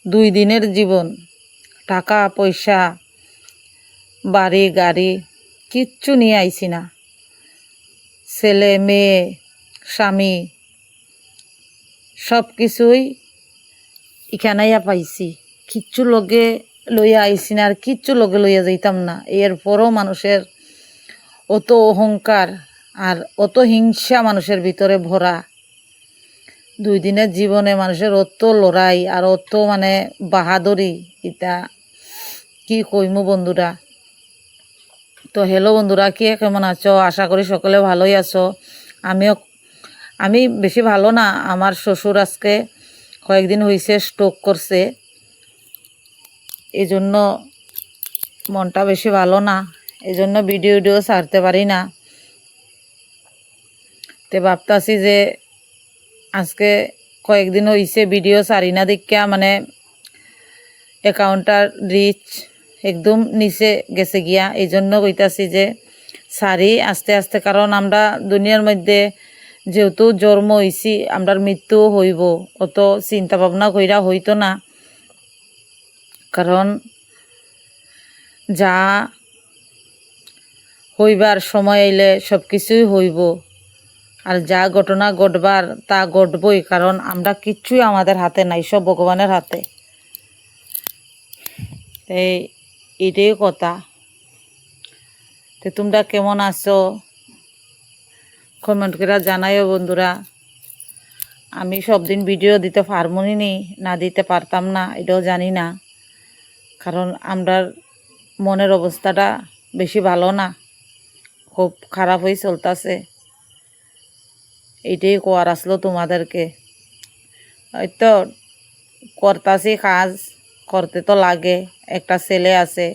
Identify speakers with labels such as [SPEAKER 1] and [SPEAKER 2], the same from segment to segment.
[SPEAKER 1] 2 দিনের জীবন, টাকা পয়সা বাড়ি গাড়ি কিচ্ছু নিয়ে আইছি না। ছেলে মেয়ে স্বামী সব কিছুই এখানাইয়া পাইছি, কিচ্ছু লগে লইয়া আইছি না, আর কিচ্ছু লগে লইয়া যাইতাম না। এরপরও মানুষের অত অহংকার আর অত হিংসা মানুষের ভিতরে ভরা। 2 দিনের জীবনে মানুষের অত লড়াই আর অত বাহাদুরি, এটা কি কইমু বন্ধুরা। তো হ্যালো বন্ধুরা, কে কেমন আছো? আশা করি সকলে ভালোই আছো। আমি বেশি ভালো না। আমার শ্বশুর আজকে কয়েকদিন হয়েছে স্ট্রোক করছে, এই জন্য মনটা বেশি ভালো না, এই জন্য ভিডিও ছাড়তে পারি না। তো ভাবতাছি যে আজকে কয়েকদিন হয়েছে ভিডিও ছাড়ি না দেখা অ্যাকাউন্টটার রিচ একদম নিচে গেছে গিয়া। এই জন্য কইতাছি যে সারি আস্তে আস্তে, কারণ আমরা দুনিয়ার মধ্যে যেহেতু জন্ম হইছি, আমরার মৃত্যু হইব, অত চিন্তা ভাবনা কইরা হইতো না। কারণ যা হইবার সময় আইলে সব কিছুই হইব, আর যা ঘটনা ঘটবার তা ঘটবই, কারণ আমরা কিচ্ছুই আমাদের হাতে নাই, সব ভগবানের হাতে। এইটাই কথা। তো তোমরা কেমন আছো কমেন্ট করে জানাইও বন্ধুরা। আমি সব দিন ভিডিও দিতে পারমনি নি, না দিতে পারতাম না, এটাও জানি না, কারণ আমরার মনের অবস্থাটা বেশি ভালো না, খুব খারাপ হয়ে চলতেছে। এইটাই কোয়ার আসলো তোমাদেরকে। হয়তো করতাছি কাজ, করতে তো লাগে, একটা ছেলে আছে,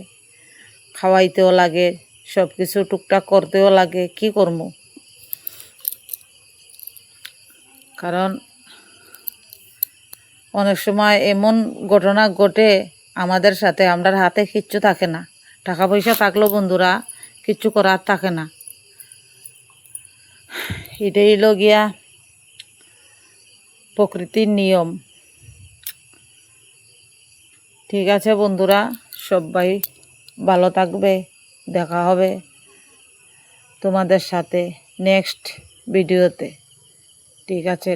[SPEAKER 1] খাওয়াইতেও লাগে, সব কিছু টুকটাক করতেও লাগে, কি করবো। কারণ অনেক সময় এমন ঘটনা ঘটে আমাদের সাথে, আমরার হাতে কিচ্ছু থাকে না। টাকা পয়সা থাকলেও বন্ধুরা কিচ্ছু করার থাকে না। এটাই হলো গিয়া প্রকৃতির নিয়ম। ঠিক আছে বন্ধুরা, সবাই ভালো থাকবে। দেখা হবে তোমাদের সাথে নেক্সট ভিডিওতে। ঠিক আছে।